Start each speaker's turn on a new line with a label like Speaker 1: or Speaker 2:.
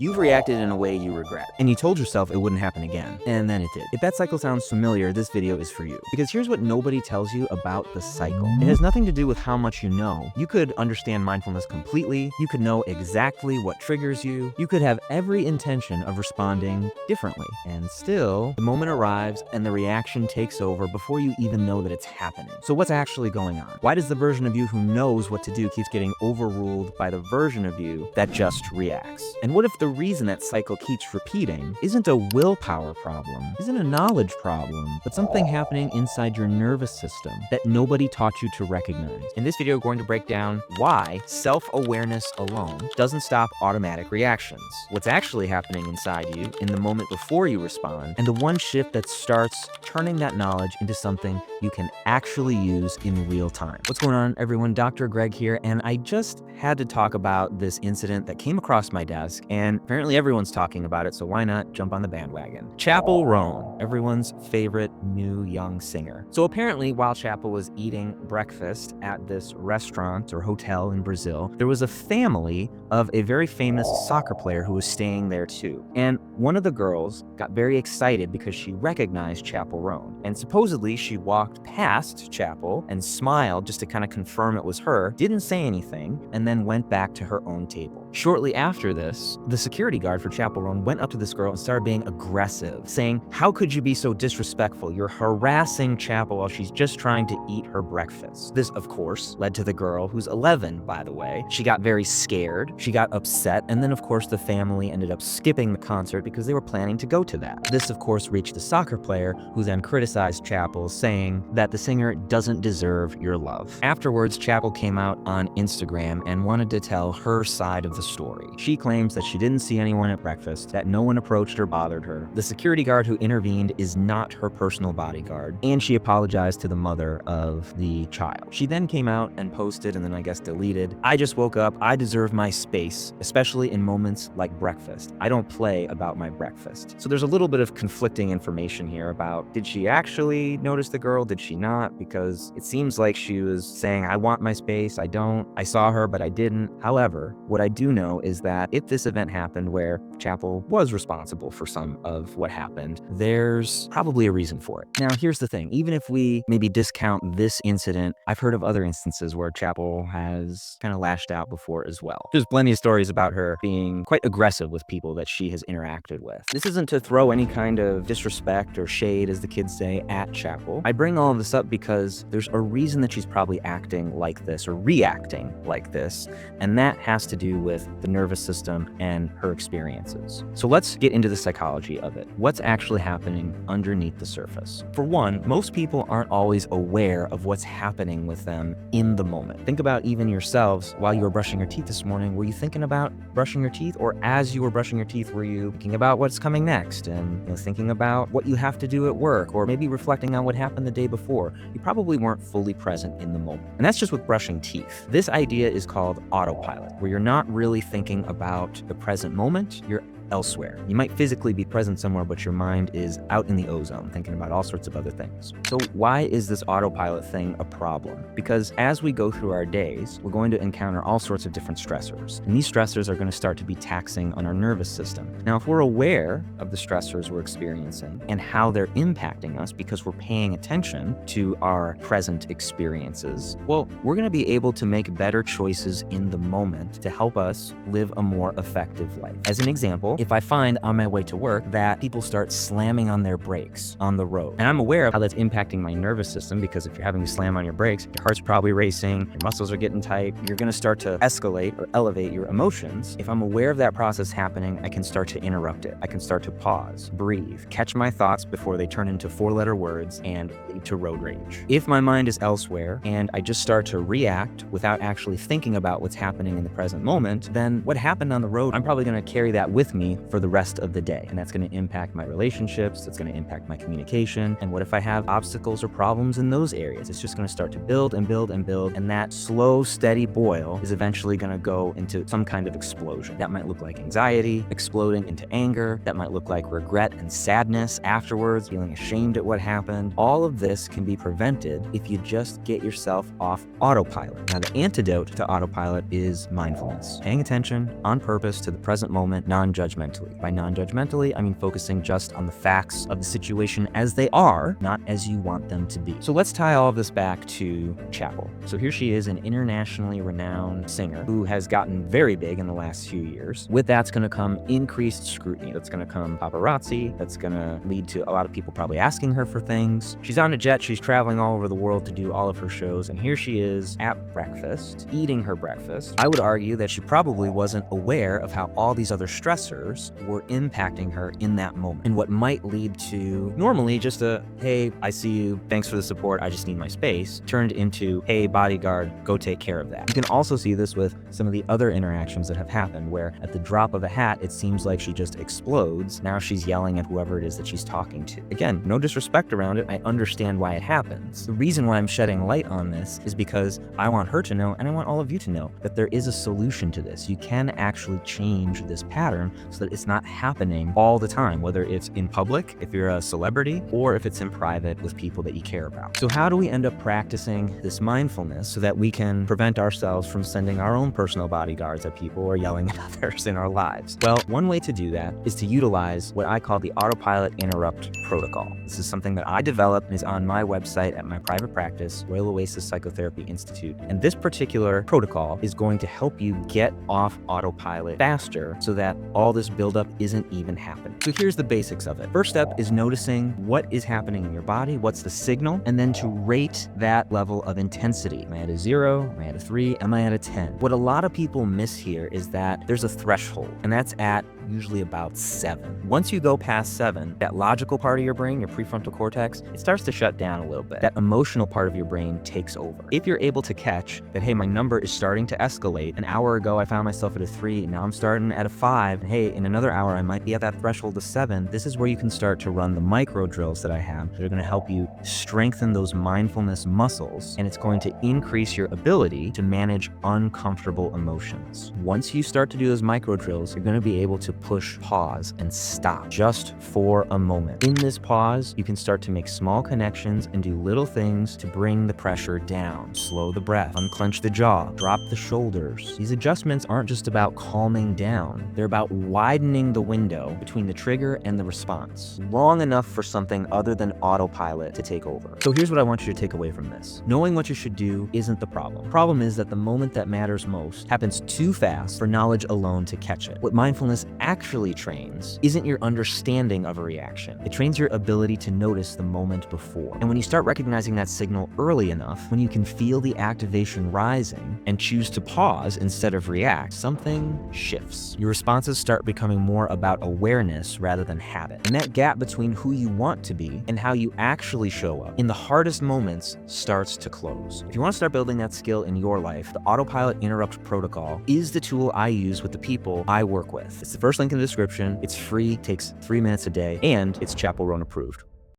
Speaker 1: You've reacted in a way you regret, and you told yourself it wouldn't happen again, and then it did. If that cycle sounds familiar, this video is for you. Because here's what nobody tells you about the cycle. It has nothing to do with how much you know. You could understand mindfulness completely, you could know exactly what triggers you, you could have every intention of responding differently, and still, the moment arrives and the reaction takes over before you even know that it's happening. So what's actually going on? Why does the version of you who knows what to do keeps getting overruled by the version of you that just reacts? And what if the reason that cycle keeps repeating isn't a willpower problem, isn't a knowledge problem, but something happening inside your nervous system that nobody taught you to recognize? In this video, we're going to break down why self-awareness alone doesn't stop automatic reactions, what's actually happening inside you in the moment before you respond, and the one shift that starts turning that knowledge into something you can actually use in real time. What's going on, everyone? Dr. Greg here, and I just had to talk about this incident that came across my desk, and apparently everyone's talking about it, so why not jump on the bandwagon? Chappell Roan, everyone's favorite new young singer. So apparently, while Chappell was eating breakfast at this restaurant or hotel in Brazil, there was a family of a very famous soccer player who was staying there too. And one of the girls got very excited because she recognized Chappell Roan. And supposedly she walked past Chappell and smiled just to kind of confirm it was her, didn't say anything, and then went back to her own table. Shortly after this, the security guard for Chappell Roan went up to this girl and started being aggressive, saying, "How could you be so disrespectful? You're harassing Chappell while she's just trying to eat her breakfast." This, of course, led to the girl, who's 11, by the way. She got very scared, she got upset, and then, of course, the family ended up skipping the concert because they were planning to go to that. This, of course, reached the soccer player, who then criticized Chappell, saying that the singer doesn't deserve your love. Afterwards, Chappell came out on Instagram and wanted to tell her side of the story. She claims that she didn't see anyone at breakfast, that no one approached or bothered her. The security guard who intervened is not her personal bodyguard, and she apologized to the mother of the child. She then came out and posted, and then I guess deleted, "I just woke up, I deserve my space, especially in moments like breakfast. I don't play about my breakfast." So there's a little bit of conflicting information here about, did she actually notice the girl, did she not? Because it seems like she was saying, "I want my space, I don't, I saw her, but I didn't." However, what I do know is that if this event happened where Chappell was responsible for some of what happened, there's probably a reason for it. Now, here's the thing. Even if we maybe discount this incident, I've heard of other instances where Chappell has kind of lashed out before as well. There's plenty of stories about her being quite aggressive with people that she has interacted with. This isn't to throw any kind of disrespect or shade, as the kids say, at Chappell. I bring all of this up because there's a reason that she's probably acting like this or reacting like this, and that has to do with the nervous system and her experiences. So let's get into the psychology of it. What's actually happening underneath the surface? For one, most people aren't always aware of what's happening with them in the moment. Think about even yourselves while you were brushing your teeth this morning. Were you thinking about brushing your teeth? Or as you were brushing your teeth, were you thinking about what's coming next and thinking about what you have to do at work, or maybe reflecting on what happened the day before? You probably weren't fully present in the moment. And that's just with brushing teeth. This idea is called autopilot, where you're not really thinking about the present moment, you're elsewhere. You might physically be present somewhere, but your mind is out in the ozone, thinking about all sorts of other things. So why is this autopilot thing a problem? Because as we go through our days, we're going to encounter all sorts of different stressors. And these stressors are going to start to be taxing on our nervous system. Now, if we're aware of the stressors we're experiencing and how they're impacting us because we're paying attention to our present experiences, well, we're going to be able to make better choices in the moment to help us live a more effective life. As an example, if I find on my way to work that people start slamming on their brakes on the road, and I'm aware of how that's impacting my nervous system, because if you're having to slam on your brakes, your heart's probably racing, your muscles are getting tight, you're going to start to escalate or elevate your emotions. If I'm aware of that process happening, I can start to interrupt it. I can start to pause, breathe, catch my thoughts before they turn into four-letter words and lead to road rage. If my mind is elsewhere and I just start to react without actually thinking about what's happening in the present moment, then what happened on the road, I'm probably going to carry that with me me for the rest of the day. And that's going to impact my relationships. It's going to impact my communication. And what if I have obstacles or problems in those areas? It's just going to start to build and build and build. And that slow, steady boil is eventually going to go into some kind of explosion. That might look like anxiety exploding into anger. That might look like regret and sadness afterwards, feeling ashamed at what happened. All of this can be prevented if you just get yourself off autopilot. Now, the antidote to autopilot is mindfulness. Paying attention on purpose to the present moment non-judgmentally. By non-judgmentally, I mean focusing just on the facts of the situation as they are, not as you want them to be. So let's tie all of this back to Chappell. So here she is, an internationally renowned singer who has gotten very big in the last few years. With that's going to come increased scrutiny. That's going to come paparazzi. That's going to lead to a lot of people probably asking her for things. She's on a jet. She's traveling all over the world to do all of her shows. And here she is at breakfast, eating her breakfast. I would argue that she probably wasn't aware of how all these other stressors were impacting her in that moment, and what might lead to normally just a, hey, I see you, thanks for the support, I just need my space, turned into, hey, bodyguard, go take care of that. You can also see this with some of the other interactions that have happened, where at the drop of a hat, it seems like she just explodes. Now she's yelling at whoever it is that she's talking to. Again, no disrespect around it. I understand why it happens. The reason why I'm shedding light on this is because I want her to know, and I want all of you to know, that there is a solution to this. You can actually change this pattern so that it's not happening all the time, whether it's in public, if you're a celebrity, or if it's in private with people that you care about. So how do we end up practicing this mindfulness so that we can prevent ourselves from sending our own personal bodyguards at people or yelling at others in our lives? Well, one way to do that is to utilize what I call the Autopilot Interrupt Protocol. This is something that I developed and is on my website at my private practice, Royal Oasis Psychotherapy Institute. And this particular protocol is going to help you get off autopilot faster so that all this buildup isn't even happening. So here's the basics of it. First step is noticing what is happening in your body, what's the signal, and then to rate that level of intensity. Am I at a 0? Am I at a 3? Am I at a 10? What a lot of people miss here is that there's a threshold, and that's at usually about 7. Once you go past 7, that logical part of your brain, your prefrontal cortex, it starts to shut down a little bit. That emotional part of your brain takes over. If you're able to catch that, hey, my number is starting to escalate. An hour ago, I found myself at a 3. Now I'm starting at a 5. Hey, in another hour, I might be at that threshold of 7. This is where you can start to run the micro drills that I have that are going to help you strengthen those mindfulness muscles, and it's going to increase your ability to manage uncomfortable emotions. Once you start to do those micro drills, you're going to be able to push pause and stop just for a moment. In this pause, you can start to make small connections and do little things to bring the pressure down. Slow the breath, unclench the jaw, drop the shoulders. These adjustments aren't just about calming down. They're about widening the window between the trigger and the response, long enough for something other than autopilot to take over. So here's what I want you to take away from this. Knowing what you should do isn't the problem. The problem is that the moment that matters most happens too fast for knowledge alone to catch it. What mindfulness actually trains isn't your understanding of a reaction. It trains your ability to notice the moment before. And when you start recognizing that signal early enough, when you can feel the activation rising and choose to pause instead of react, something shifts. Your responses start becoming more about awareness rather than habit. And that gap between who you want to be and how you actually show up in the hardest moments starts to close. If you want to start building that skill in your life, the Autopilot Interrupt Protocol is the tool I use with the people I work with. It's the first link in the description. It's free, takes 3 minutes a day, and it's Chappell Roan approved.